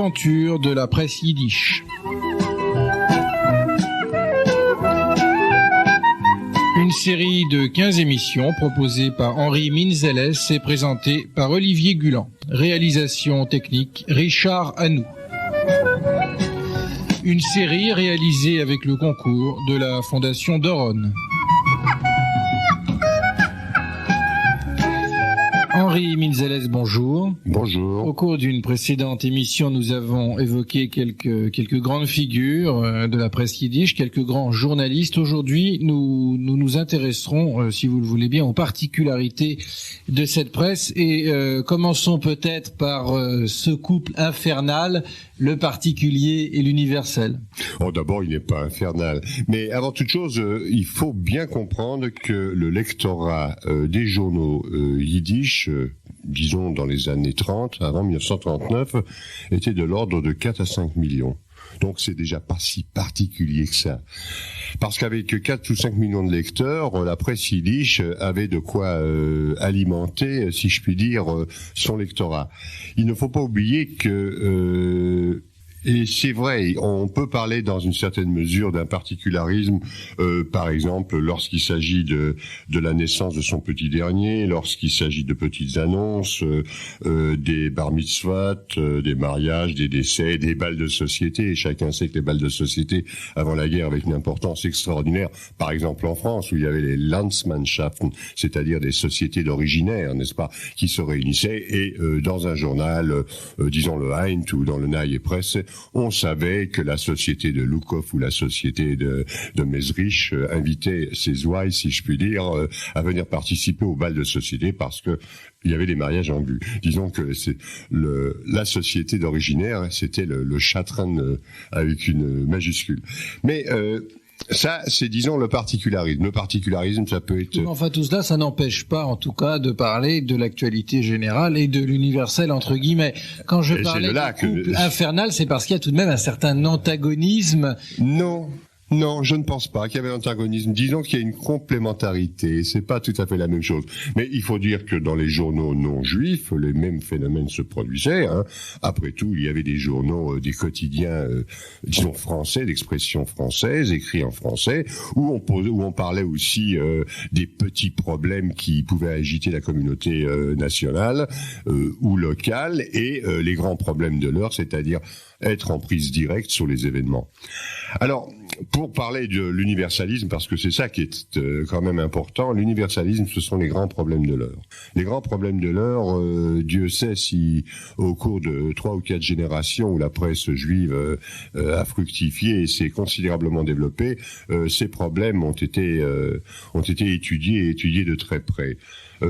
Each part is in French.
aventures de la presse yiddish. Une série de 15 émissions proposées par Henri Minzeles et présentée par Olivier Gulan. Réalisation technique Richard Hanou. Une série réalisée avec le concours de la Fondation Doron. Henri Minzeles, bonjour. Bonjour. Au cours d'une précédente émission, nous avons évoqué quelques grandes figures de la presse yiddish, quelques grands journalistes. Aujourd'hui, nous intéresserons, si vous le voulez bien, aux particularités de cette presse et commençons peut-être par ce couple infernal, le particulier et l'universel. Oh, d'abord, il n'est pas infernal. Mais avant toute chose, il faut bien comprendre que le lectorat des journaux yiddish, disons dans les années 30, avant 1939, était de l'ordre de 4 à 5 millions. Donc c'est déjà pas si particulier que ça. Parce qu'avec 4 ou 5 millions de lecteurs, la presse yiddish avait de quoi alimenter, si je puis dire, son lectorat. Il ne faut pas oublier que... et c'est vrai, on peut parler dans une certaine mesure d'un particularisme, par exemple lorsqu'il s'agit de la naissance de son petit dernier, lorsqu'il s'agit de petites annonces, des bar mitzvot, des mariages, des décès, des bals de société. Et chacun sait que les bals de société avant la guerre avaient une importance extraordinaire. Par exemple en France où il y avait les Landsmannschaften, c'est-à-dire des sociétés d'originaires, n'est-ce pas, qui se réunissaient et dans un journal, disons le Heint ou dans le Neue Presse, on savait que la société de Lukow ou la société de Mesrich invitait ses ouailles, si je puis dire, à venir participer au bal de société parce que il y avait des mariages en vue. Disons que c'est la société d'originaire, c'était le Chatran avec une majuscule. Mais ça, c'est, disons, le particularisme. Le particularisme, ça peut être... Enfin, tout cela, ça n'empêche pas, en tout cas, de parler de l'actualité générale et de l'universel, entre guillemets. Quand je parlais de couple infernal, c'est parce qu'il y a tout de même un certain antagonisme. Non, je ne pense pas qu'il y avait un antagonisme. Disons qu'il y a une complémentarité. C'est pas tout à fait la même chose. Mais il faut dire que dans les journaux non juifs, les mêmes phénomènes se produisaient. Hein. Après tout, il y avait des journaux, des quotidiens, disons français, d'expression française, écrits en français, où on parlait aussi des petits problèmes qui pouvaient agiter la communauté nationale ou locale, et les grands problèmes de l'heure, c'est-à-dire être en prise directe sur les événements. Alors, pour parler de l'universalisme, parce que c'est ça qui est quand même important, l'universalisme, ce sont les grands problèmes de l'heure. Les grands problèmes de l'heure, Dieu sait si au cours de 3 ou 4 générations où la presse juive a fructifié et s'est considérablement développée, ces problèmes ont été étudiés de très près.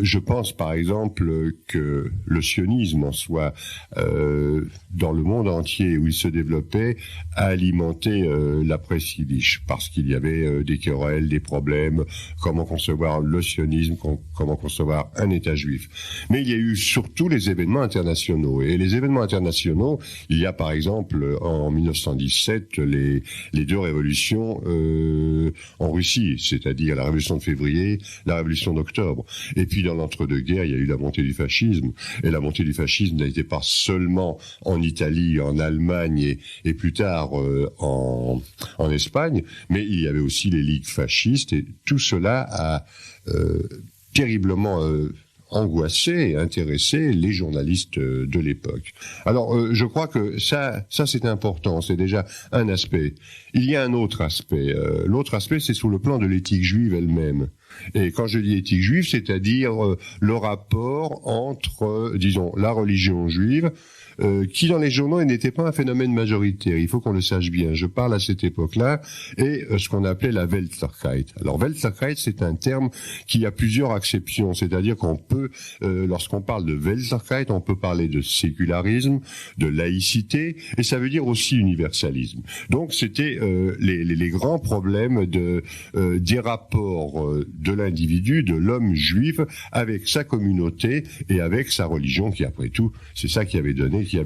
Je pense par exemple que le sionisme en soi, dans le monde entier où il se développait, a alimenté la presse yiddish, parce qu'il y avait des querelles, des problèmes, comment concevoir le sionisme, comment concevoir un État juif. Mais il y a eu surtout les événements internationaux. Et les événements internationaux, il y a par exemple en 1917 les 2 révolutions en Russie, c'est-à-dire la révolution de février, la révolution d'octobre. Et puis dans l'entre-deux-guerres, il y a eu la montée du fascisme. Et la montée du fascisme n'a été pas seulement en Italie, en Allemagne et plus tard en Espagne, mais il y avait aussi les ligues fascistes, et tout cela a terriblement angoissé et intéressé les journalistes de l'époque. Alors, je crois que ça c'est important, c'est déjà un aspect. Il y a un autre aspect. L'autre aspect, c'est sur le plan de l'éthique juive elle-même. Et quand je dis éthique juive, c'est-à-dire le rapport entre, disons, la religion juive, qui dans les journaux n'était pas un phénomène majoritaire. Il faut qu'on le sache bien. Je parle à cette époque-là, et ce qu'on appelait la Weltlichkeit. Alors Weltlichkeit, c'est un terme qui a plusieurs acceptions, c'est-à-dire qu'on peut, lorsqu'on parle de Weltlichkeit, on peut parler de sécularisme, de laïcité, et ça veut dire aussi universalisme. Donc c'était les grands problèmes des rapports de l'individu, de l'homme juif, avec sa communauté et avec sa religion, qui après tout, c'est ça qui avait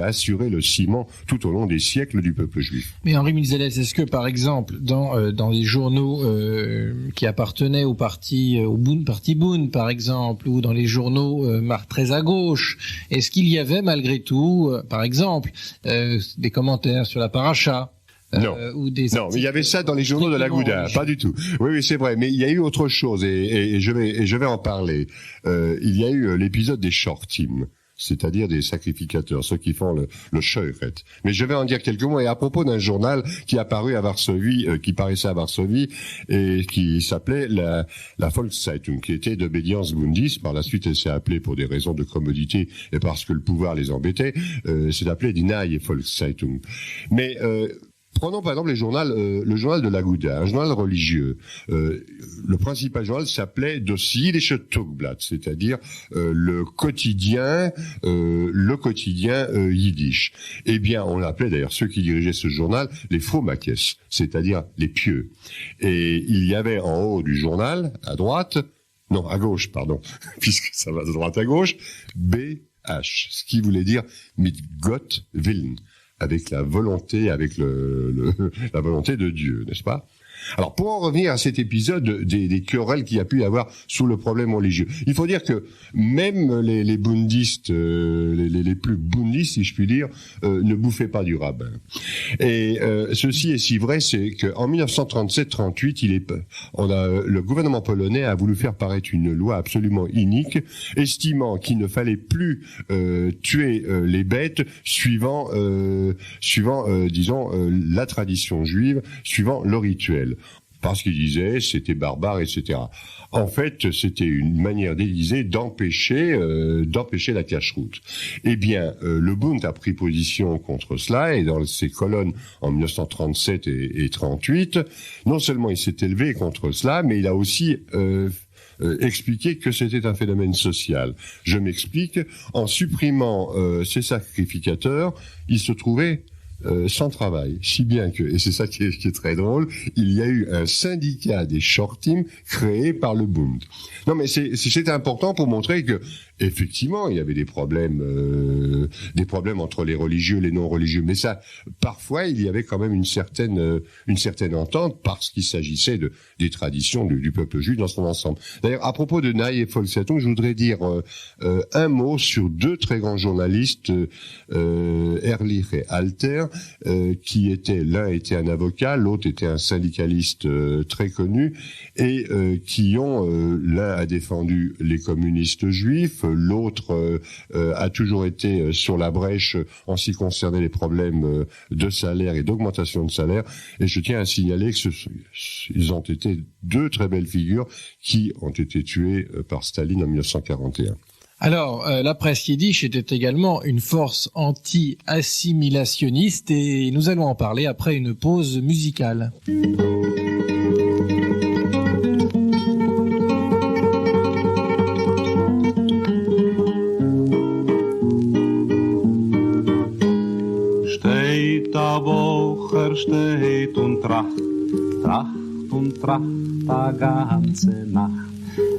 assuré le ciment tout au long des siècles du peuple juif. Mais Henri Milzelès, est-ce que par exemple dans les journaux qui appartenaient au parti Boun par exemple, ou dans les journaux très à gauche, est-ce qu'il y avait malgré tout par exemple des commentaires sur la paracha? Non, ou des non, mais il y avait ça dans les journaux de la Gouda, pas du tout. Oui, c'est vrai, mais il y a eu autre chose et je vais en parler. Il y a eu l'épisode des shortim, c'est-à-dire des sacrificateurs, ceux qui font le sheuret. Mais je vais en dire quelques mots et à propos d'un journal qui apparut à Varsovie, qui paraissait à Varsovie et qui s'appelait la Volkszeitung, qui était d'obédience bundiste. Par la suite, elle s'est appelée pour des raisons de commodité et parce que le pouvoir les embêtait, c'est appelé die Neue Volkszeitung. Mais prenons par exemple le journal de la Gouda, un journal religieux. Le principal journal s'appelait Das Jiddische Tugblatt, c'est-à-dire le quotidien yiddish. Eh bien, on appelait d'ailleurs ceux qui dirigeaient ce journal les Fromakes, c'est-à-dire les pieux. Et il y avait en haut du journal, à gauche, puisque ça va de droite à gauche, BH, ce qui voulait dire mit Gott Willen, avec la volonté, la volonté de Dieu, n'est-ce pas? Alors, pour en revenir à cet épisode des querelles qu'il y a pu y avoir sous le problème religieux, il faut dire que même les bundistes, les plus bundistes, si je puis dire, ne bouffaient pas du rabbin. Et ceci est si vrai, c'est qu'en 1937-38, le gouvernement polonais a voulu faire paraître une loi absolument inique, estimant qu'il ne fallait plus tuer les bêtes suivant la tradition juive, suivant le rituel. Parce qu'il disait c'était barbare, etc. En fait, c'était une manière déguisée d'empêcher la cacheroute. Eh bien, le Bund a pris position contre cela et dans ses colonnes en 1937 et 38, non seulement il s'est élevé contre cela, mais il a aussi expliqué que c'était un phénomène social. Je m'explique. En supprimant ces sacrificateurs, il se trouvait sans travail, si bien que, et c'est ça qui est très drôle, il y a eu un syndicat des shortim créé par le Bund. Non, mais c'est important pour montrer que effectivement il y avait des problèmes entre les religieux et les non religieux, mais ça, parfois il y avait quand même une certaine entente parce qu'il s'agissait des traditions du peuple juif dans son ensemble. D'ailleurs, à propos de Neue Volkszeitung, je voudrais dire un mot sur deux très grands journalistes, Ehrlich et Alter, l'un était un avocat, l'autre était un syndicaliste très connu, et qui l'un a défendu les communistes juifs, l'autre a toujours été sur la brèche en ce qui concernait les problèmes de salaire et d'augmentation de salaire, et je tiens à signaler qu'ils ont été deux très belles figures qui ont été tuées par Staline en 1941. Alors, la presse yiddish était également une force anti-assimilationniste et nous allons en parler après une pause musicale. Steht der Wocher, steht und tracht die ganze Nacht.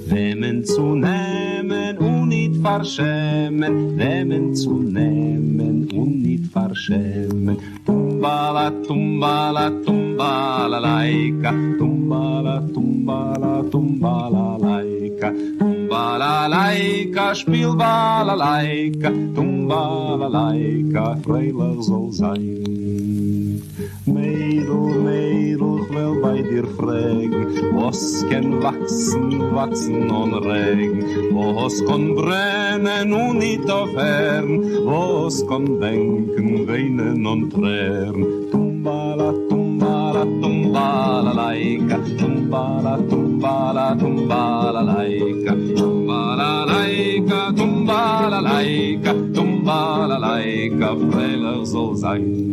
Wemmen zu nehmen und nicht verschämen, wemmen zu nehmen und nicht verschämen. Tumbala, tumbala, tumbala, laika, tumbala, tumbala, tumbala, laika, tumbala, laika, spiel balalaika, tumbala, laika, freilich soll sein. Mädel, Mädel, ich will bei dir fragen, was kann wachsen und regen, was kann brennen und nicht aufhören, was kann denken, weinen und tränen. Tumbala, tumbala, tumbala, laika, tumbala, tumbala, tumbala, laika, tumbala, laika, tumbala, laika, tumbala, laika, freilich soll sein.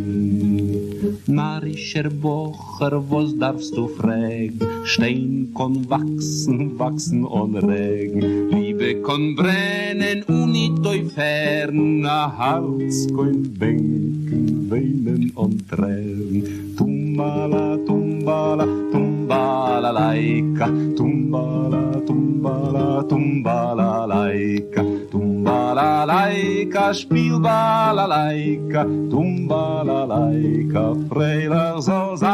Narischer Bocher, was darfst du fragen? Stein kann wachsen und regen. Liebe kann brennen und nicht aufhören. Ein Herz kann denken, weinen und tränen. Tumbala, tumbala, tumbala, laika. Tumbala, Tumbalalaika, tumbalalaika, spielbalalaika, tumbalalaika, freiler soll sein.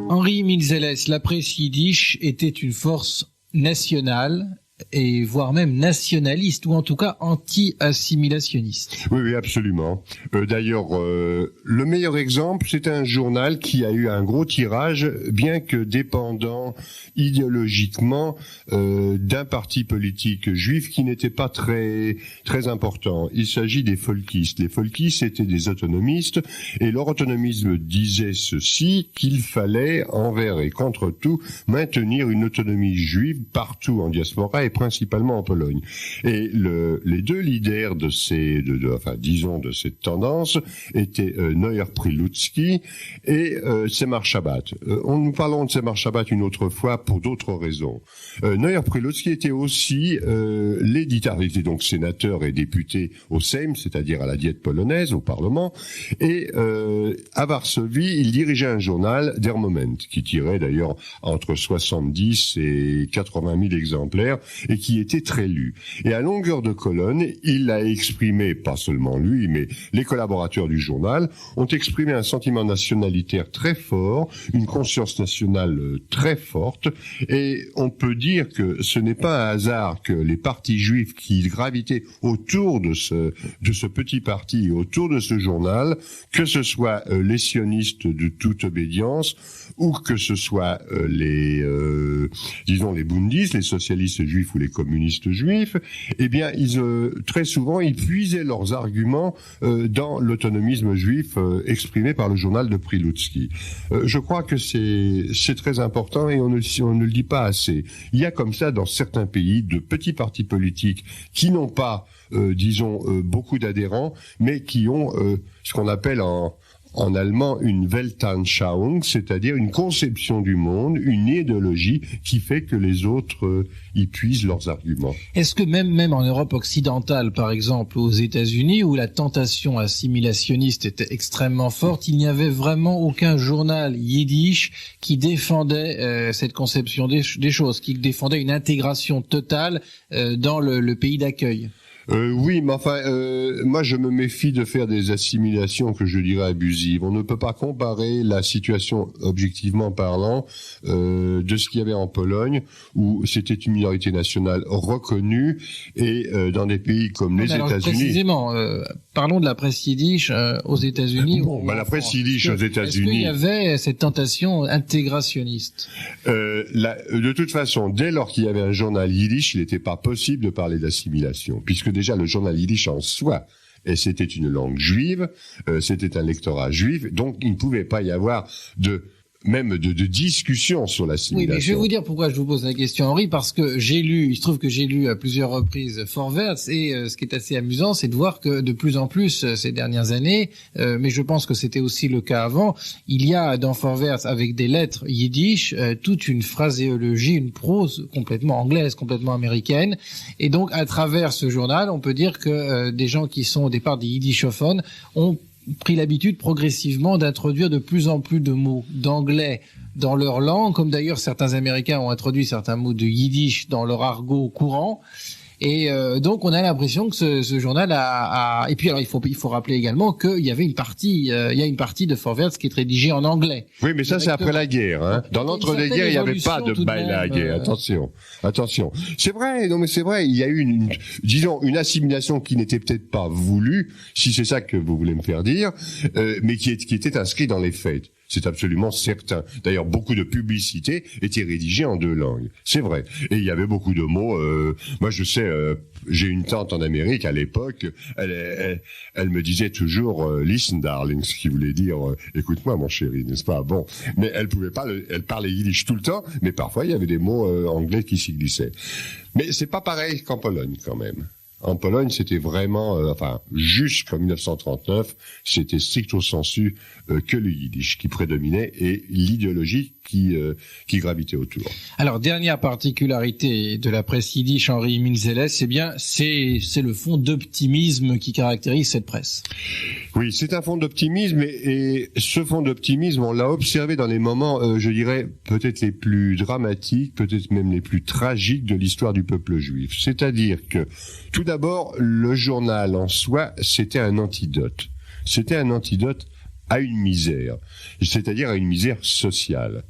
Henri Milzelles, la presse yiddish était une force nationale et voire même nationaliste, ou en tout cas anti-assimilationniste. Oui, absolument. D'ailleurs, le meilleur exemple, c'est un journal qui a eu un gros tirage, bien que dépendant idéologiquement d'un parti politique juif qui n'était pas très très important. Il s'agit des folkistes. Les folkistes étaient des autonomistes, et leur autonomisme disait ceci, qu'il fallait, envers et contre tout, maintenir une autonomie juive partout en diaspora, et principalement en Pologne. Et les deux leaders de de cette tendance étaient Neuer Prylucki et Tzemach Shabbat. Nous parlons de Tzemach Shabbat une autre fois pour d'autres raisons. Neuer Prylucki était aussi l'éditeur, il était donc sénateur et député au Sejm, c'est-à-dire à la Diète polonaise, au Parlement, et à Varsovie, il dirigeait un journal, Der Moment, qui tirait d'ailleurs entre 70 et 80 000 exemplaires, et qui était très lu. Et à longueur de colonne, il a exprimé, pas seulement lui, mais les collaborateurs du journal, ont exprimé un sentiment nationalitaire très fort, une conscience nationale très forte, et on peut dire que ce n'est pas un hasard que les partis juifs qui gravitaient autour de ce petit parti, autour de ce journal, que ce soit les sionistes de toute obédience, ou que ce soit les bundistes, les socialistes juifs ou les communistes juifs, eh bien, très souvent, ils puisaient leurs arguments dans l'autonomisme juif exprimé par le journal de Prylucki. Je crois que c'est très important, et on ne le dit pas assez. Il y a comme ça dans certains pays de petits partis politiques qui n'ont pas, beaucoup d'adhérents, mais qui ont ce qu'on appelle en allemand une Weltanschauung, c'est-à-dire une conception du monde, une idéologie qui fait que les autres y puisent leurs arguments. Est-ce que même en Europe occidentale, par exemple aux États-Unis, où la tentation assimilationniste était extrêmement forte, il n'y avait vraiment aucun journal yiddish qui défendait cette conception des choses, qui défendait une intégration totale dans le pays d'accueil? Oui, mais enfin, moi je me méfie de faire des assimilations que je dirais abusives. On ne peut pas comparer la situation, objectivement parlant, de ce qu'il y avait en Pologne, où c'était une minorité nationale reconnue, et dans des pays comme les États-Unis. Précisément, parlons de la presse yiddish aux États-Unis. La presse yiddish aux États-Unis. Est-ce qu'il y avait cette tentation intégrationniste? De toute façon, dès lors qu'il y avait un journal yiddish, il n'était pas possible de parler d'assimilation, puisque déjà le journal yiddish en soi, et c'était une langue juive, c'était un lectorat juif, donc il ne pouvait pas y avoir de discussion sur l'assimilation. Oui, mais je vais vous dire pourquoi je vous pose la question, Henri, parce que il se trouve que j'ai lu à plusieurs reprises Vorwärts, et ce qui est assez amusant, c'est de voir que de plus en plus ces dernières années, mais je pense que c'était aussi le cas avant, il y a dans Vorwärts, avec des lettres yiddish, toute une phraséologie, une prose complètement anglaise, complètement américaine, et donc à travers ce journal, on peut dire que des gens qui sont au départ des yiddishophones ont pris l'habitude progressivement d'introduire de plus en plus de mots d'anglais dans leur langue, comme d'ailleurs certains Américains ont introduit certains mots de yiddish dans leur argot courant. Et donc on a l'impression que ce journal et puis alors il faut rappeler également qu'il y avait une partie de Vorwärts qui est rédigée en anglais. Oui, mais ça c'est après la guerre, hein. Dans l'entre-deux-guerres, il n'y avait pas de bail à la guerre. Attention. C'est vrai, il y a eu une assimilation qui n'était peut-être pas voulue, si c'est ça que vous voulez me faire dire, mais qui était inscrite dans les faits. C'est absolument certain. D'ailleurs, beaucoup de publicités étaient rédigées en deux langues. C'est vrai. Et il y avait beaucoup de mots. Moi, je sais, j'ai une tante en Amérique à l'époque. Elle me disait toujours "Listen, darling", ce qui voulait dire "Écoute-moi, mon chéri", n'est-ce pas? Bon, mais elle pouvait pas. Elle parlait yiddish tout le temps, mais parfois il y avait des mots anglais qui s'y glissaient. Mais c'est pas pareil qu'en Pologne, quand même. En Pologne, c'était vraiment, jusqu'en 1939, c'était stricto sensu que le yiddish qui prédominait et l'idéologie qui gravitait autour. Alors, dernière particularité de la presse yiddish, Henri Minzeles, c'est le fond d'optimisme qui caractérise cette presse. Oui, c'est un fond d'optimisme et ce fond d'optimisme, on l'a observé dans les moments, je dirais, peut-être les plus dramatiques, peut-être même les plus tragiques de l'histoire du peuple juif. C'est-à-dire que, tout d'abord, le journal en soi, c'était un antidote. C'était un antidote à une misère, c'est-à-dire à une misère sociale.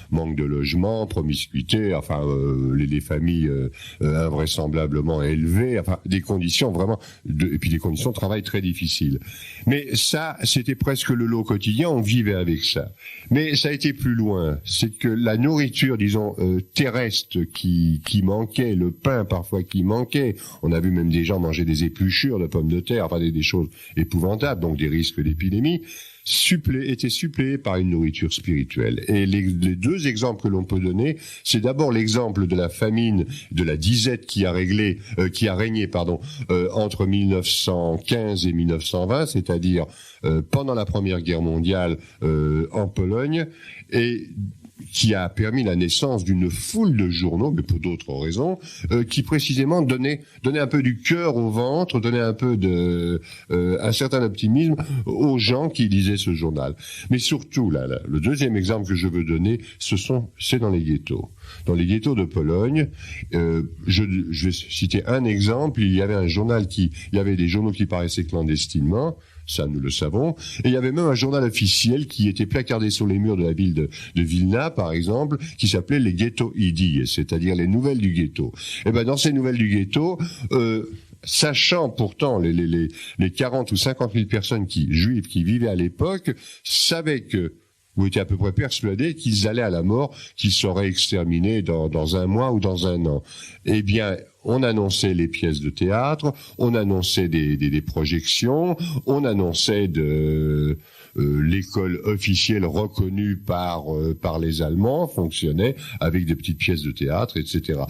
Manque de logement, promiscuité, les familles invraisemblablement élevées, des conditions vraiment, et puis des conditions de travail très difficiles. Mais ça, c'était presque le lot quotidien, on vivait avec ça. Mais ça a été plus loin, c'est que la nourriture, disons, terrestre qui manquait, le pain parfois qui manquait, on a vu même des gens manger des épluchures de pommes de terre, des choses épouvantables, donc des risques d'épidémie, était suppléé par une nourriture spirituelle. Et les deux exemples que l'on peut donner, c'est d'abord l'exemple de la famine, de la disette qui a régné, entre 1915 et 1920, c'est-à-dire pendant la Première Guerre mondiale en Pologne, et qui a permis la naissance d'une foule de journaux, mais pour d'autres raisons, qui précisément donnaient un peu du cœur au ventre, donnaient un peu un certain optimisme aux gens qui lisaient ce journal. Mais surtout, le deuxième exemple que je veux donner, c'est dans les ghettos. Dans les ghettos de Pologne, je vais citer un exemple. Il y avait il y avait des journaux qui paraissaient clandestinement. Ça, nous le savons. Et il y avait même un journal officiel qui était placardé sur les murs de la ville de Vilna, par exemple, qui s'appelait les Ghetto Idii, c'est-à-dire les nouvelles du ghetto. Et dans ces nouvelles du ghetto, sachant pourtant les 40 ou 50 000 personnes juives qui vivaient à l'époque, savaient ou étaient à peu près persuadés qu'ils allaient à la mort, qu'ils seraient exterminés dans un mois ou dans un an. Eh bien, on annonçait les pièces de théâtre, on annonçait des projections, on annonçait l'école officielle reconnue par les Allemands fonctionnait avec des petites pièces de théâtre, etc.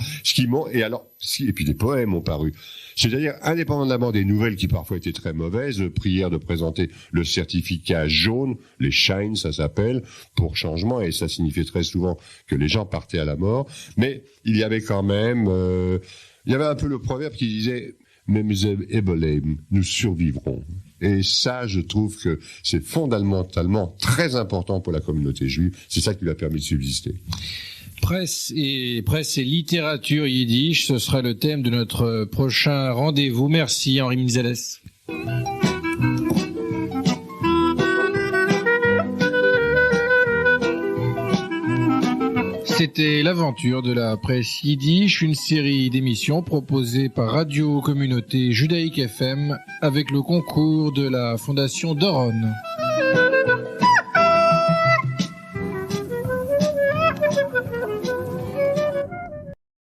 Et puis des poèmes ont paru. C'est-à-dire, indépendamment des nouvelles qui parfois étaient très mauvaises, prière de présenter le certificat jaune, les shines, ça s'appelle, pour changement, et ça signifiait très souvent que les gens partaient à la mort. Mais il y avait quand même, il y avait un peu le proverbe qui disait « Memzeb Ebolem, nous survivrons ». Et ça, je trouve que c'est fondamentalement très important pour la communauté juive. C'est ça qui lui a permis de subsister. Presse et littérature yiddish, ce sera le thème de notre prochain rendez-vous. Merci Henri Minzeles. C'était l'aventure de la presse yiddish, une série d'émissions proposées par Radio Communauté Judaïque FM avec le concours de la Fondation Doron.